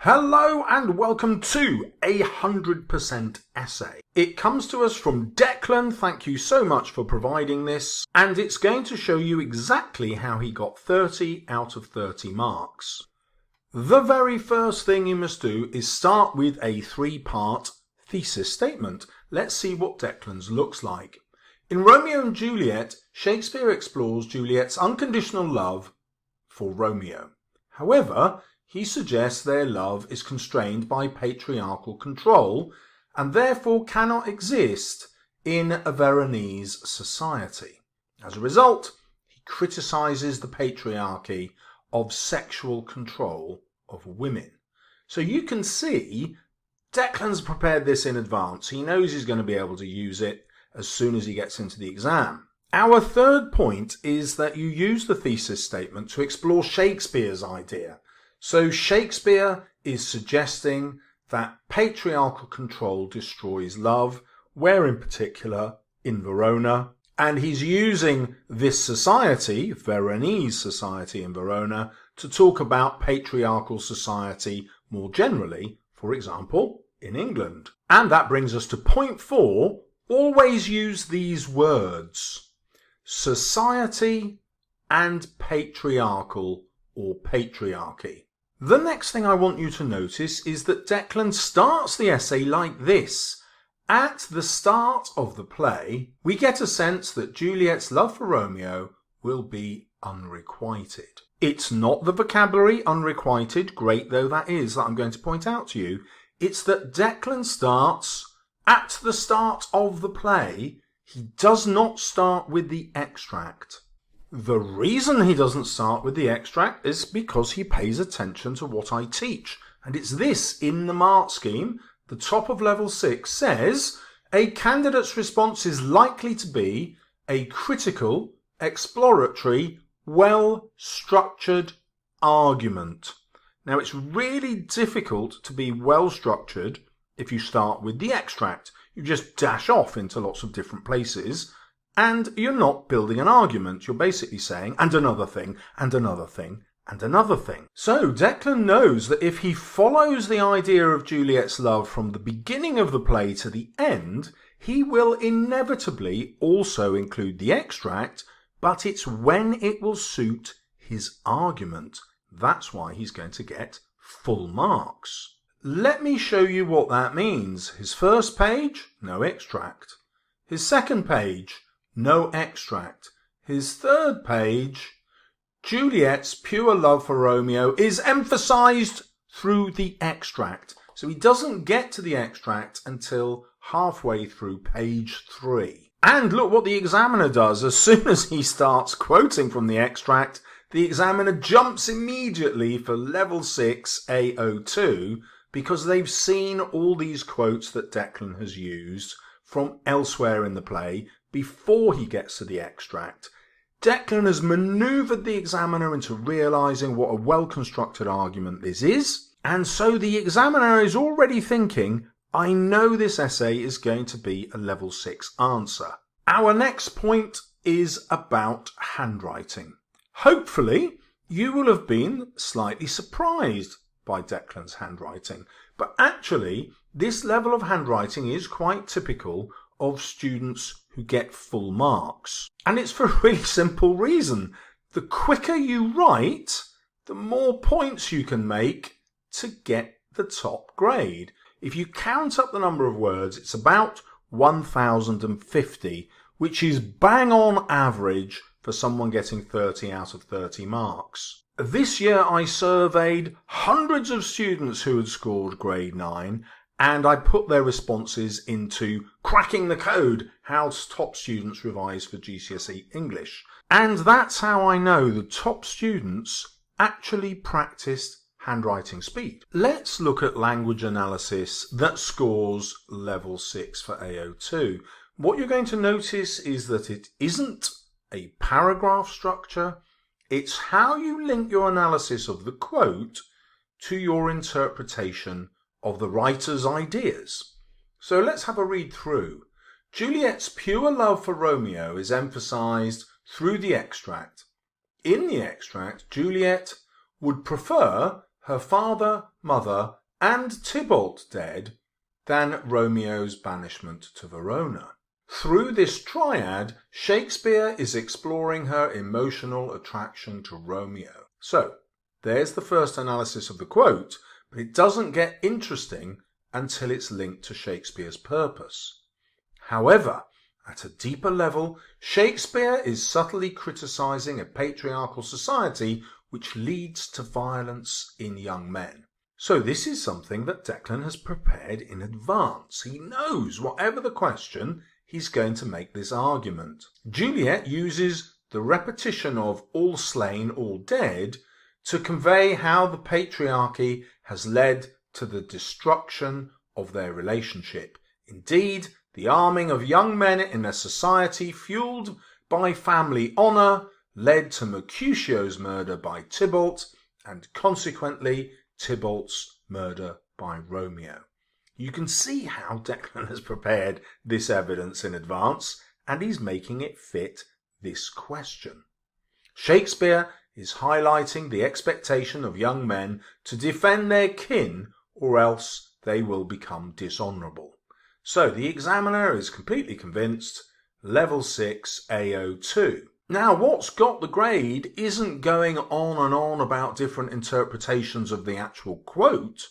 Hello and welcome to 100% Essay. It comes to us from Declan, thank you so much for providing this, and it's going to show you exactly how he got 30 out of 30 marks. The very first thing you must do is start with a three-part thesis statement. Let's see what Declan's looks like. In Romeo and Juliet, Shakespeare explores Juliet's unconditional love for Romeo. However, he suggests their love is constrained by patriarchal control and therefore cannot exist in a Veronese society. As a result, he criticizes the patriarchy of sexual control of women. So you can see Declan's prepared this in advance. He knows he's going to be able to use it as soon as he gets into the exam. Our third point is that you use the thesis statement to explore Shakespeare's idea. So Shakespeare is suggesting that patriarchal control destroys love, where in particular in Verona, and he's using this society, Veronese society in Verona, to talk about patriarchal society more generally, for example, in England. And that brings us to point 4, always use these words, society and patriarchal or patriarchy. The next thing I want you to notice is that Declan starts the essay like this. At the start of the play, we get a sense that Juliet's love for Romeo will be unrequited. It's not the vocabulary unrequited, great though that is, that I'm going to point out to you. It's that Declan starts at the start of the play. He does not start with the extract. The reason he doesn't start with the extract is because he pays attention to what I teach. And it's this in the mark scheme. The top of level 6 says, a candidate's response is likely to be a critical, exploratory, well-structured argument. Now it's really difficult to be well-structured if you start with the extract. You just dash off into lots of different places. And you're not building an argument. You're basically saying, and another thing, and another thing, and another thing. So Declan knows that if he follows the idea of Juliet's love from the beginning of the play to the end, he will inevitably also include the extract, but it's when it will suit his argument. That's why he's going to get full marks. Let me show you what that means. His first page, no extract. His second page, no extract. His third page, Juliet's pure love for Romeo is emphasized through the extract. So he doesn't get to the extract until halfway through page 3. And look what the examiner does. As soon as he starts quoting from the extract, the examiner jumps immediately for level 6 AO2 because they've seen all these quotes that Declan has used from elsewhere in the play before he gets to the extract. Declan has manoeuvred the examiner into realising what a well-constructed argument this is, and so the examiner is already thinking, I know this essay is going to be a level 6 answer. Our next point is about handwriting. Hopefully, you will have been slightly surprised by Declan's handwriting, but actually, this level of handwriting is quite typical of students who get full marks. And it's for a really simple reason. The quicker you write, the more points you can make to get the top grade. If you count up the number of words, it's about 1,050, which is bang on average for someone getting 30 out of 30 marks. This year I surveyed hundreds of students who had scored grade 9, and I put their responses into cracking the code, how top students revise for GCSE English. And that's how I know the top students actually practiced handwriting speed. Let's look at language analysis that scores level 6 for AO2. What you're going to notice is that it isn't a paragraph structure, it's how you link your analysis of the quote to your interpretation of the writer's ideas. So let's have a read through. Juliet's pure love for Romeo is emphasized through the extract. In the extract, Juliet would prefer her father, mother, and Tybalt dead than Romeo's banishment to Verona. Through this triad, Shakespeare is exploring her emotional attraction to Romeo. So, there's the first analysis of the quote, but it doesn't get interesting until it's linked to Shakespeare's purpose. However, at a deeper level, Shakespeare is subtly criticizing a patriarchal society which leads to violence in young men. So this is something that Declan has prepared in advance. He knows whatever the question, he's going to make this argument. Juliet uses the repetition of all slain, all dead to convey how the patriarchy has led to the destruction of their relationship. Indeed, the arming of young men in a society fueled by family honour led to Mercutio's murder by Tybalt and consequently Tybalt's murder by Romeo. You can see how Declan has prepared this evidence in advance and he's making it fit this question. Shakespeare is highlighting the expectation of young men to defend their kin or else they will become dishonourable. So the examiner is completely convinced, level 6 AO2. Now what's got the grade isn't going on and on about different interpretations of the actual quote.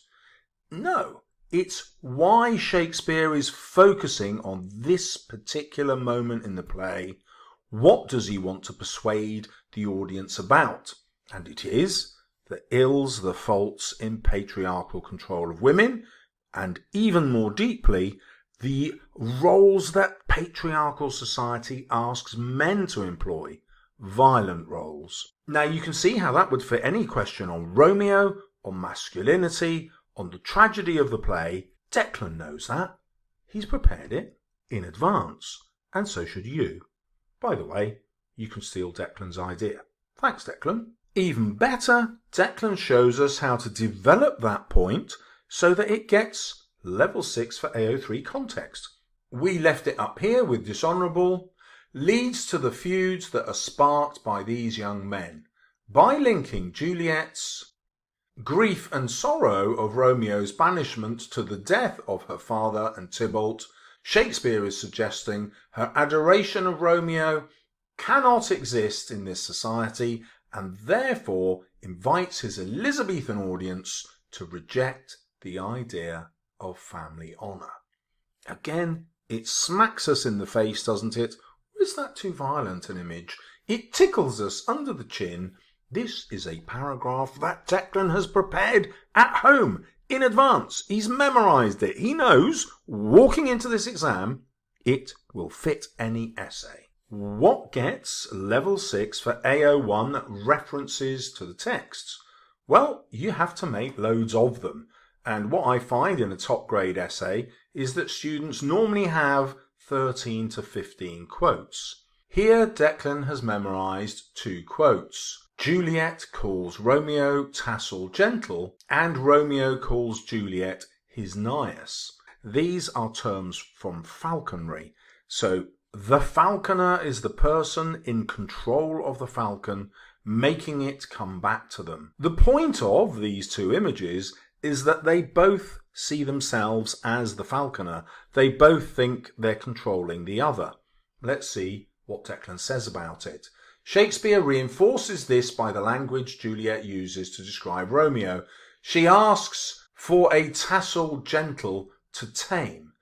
No, it's why Shakespeare is focusing on this particular moment in the play. What does he want to persuade the audience about? And it is the ills, the faults in patriarchal control of women, and even more deeply, the roles that patriarchal society asks men to employ, violent roles. Now you can see how that would fit any question on Romeo, on masculinity, on the tragedy of the play. Declan knows that. He's prepared it in advance, and so should you. By the way, you can steal Declan's idea. Thanks, Declan. Even better, Declan shows us how to develop that point so that it gets level 6 for AO3 context. We left it up here with dishonourable, leads to the feuds that are sparked by these young men. By linking Juliet's grief and sorrow of Romeo's banishment to the death of her father and Tybalt, Shakespeare is suggesting her adoration of Romeo cannot exist in this society and therefore invites his Elizabethan audience to reject the idea of family honour. Again, it smacks us in the face, doesn't it? Or is that too violent an image? It tickles us under the chin. This is a paragraph that Declan has prepared at home in advance. He's memorised it. He knows, walking into this exam, it will fit any essay. What gets level 6 for AO1 references to the texts? Well, you have to make loads of them. And what I find in a top grade essay is that students normally have 13 to 15 quotes. Here Declan has memorised 2 quotes. Juliet calls Romeo tassel gentle and Romeo calls Juliet his nias. These are terms from falconry. So the falconer is the person in control of the falcon, making it come back to them. The point of these 2 images is that they both see themselves as the falconer. They both think they're controlling the other. Let's see what Declan says about it. Shakespeare reinforces this by the language Juliet uses to describe Romeo. She asks for a tassel gentle to tame.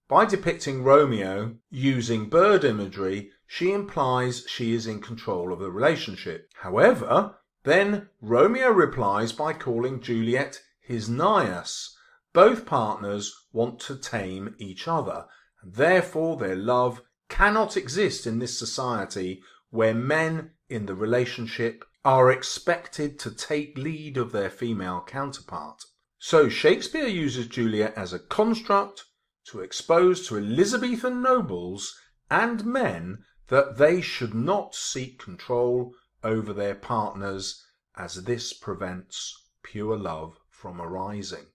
By depicting Romeo using bird imagery, she implies she is in control of the relationship. However, then Romeo replies by calling Juliet his nias. Both partners want to tame each other, and therefore their love cannot exist in this society where men in the relationship are expected to take lead of their female counterpart. So Shakespeare uses Juliet as a construct to expose to Elizabethan nobles and men that they should not seek control over their partners, as this prevents pure love from arising.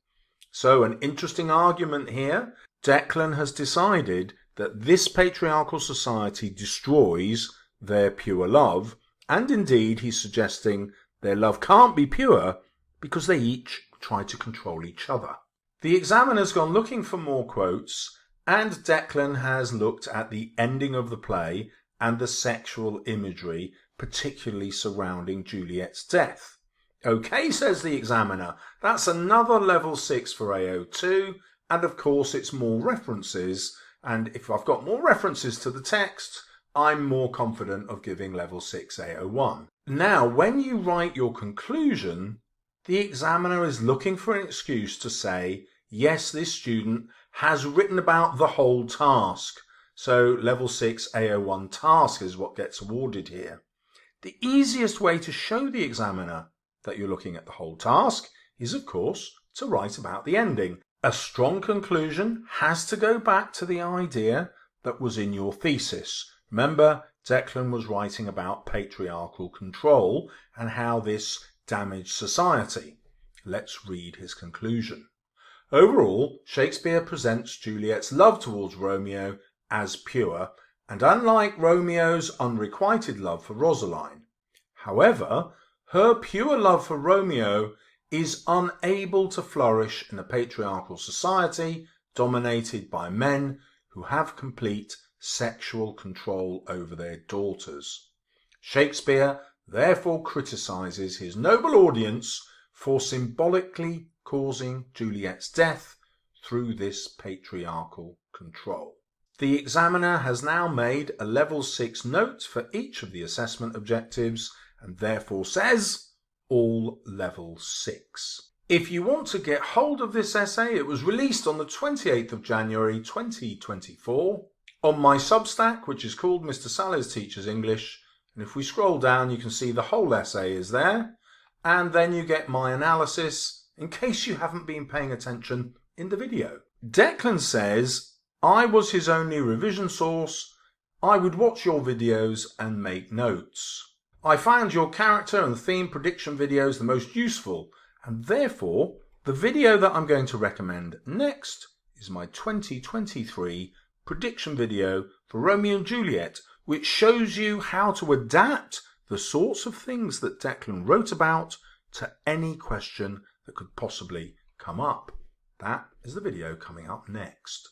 So an interesting argument here. Declan has decided that this patriarchal society destroys their pure love, and indeed he's suggesting their love can't be pure because they each try to control each other. The examiner's gone looking for more quotes, and Declan has looked at the ending of the play and the sexual imagery, particularly surrounding Juliet's death. Okay, says the examiner, that's another level 6 for AO2, and of course it's more references, and if I've got more references to the text, I'm more confident of giving level 6 AO1. Now, when you write your conclusion, the examiner is looking for an excuse to say, yes, this student has written about the whole task. So level 6 AO1 task is what gets awarded here. The easiest way to show the examiner that you're looking at the whole task is, of course, to write about the ending. A strong conclusion has to go back to the idea that was in your thesis. Remember, Declan was writing about patriarchal control and how this damaged society. Let's read his conclusion. Overall, Shakespeare presents Juliet's love towards Romeo as pure, and unlike Romeo's unrequited love for Rosaline. However, her pure love for Romeo is unable to flourish in a patriarchal society dominated by men who have complete sexual control over their daughters. Shakespeare therefore criticizes his noble audience for symbolically causing Juliet's death through this patriarchal control. The examiner has now made a level 6 note for each of the assessment objectives and therefore says all level 6. If you want to get hold of this essay, it was released on the 28th of January 2024 on my Substack, which is called Mr. Salles Teaches English. And if we scroll down, you can see the whole essay is there. And then you get my analysis in case you haven't been paying attention in the video. Declan says, I was his only revision source. I would watch your videos and make notes. I found your character and theme prediction videos the most useful, and therefore the video that I'm going to recommend next is my 2023 prediction video for Romeo and Juliet, which shows you how to adapt the sorts of things that Declan wrote about to any question that could possibly come up. That is the video coming up next.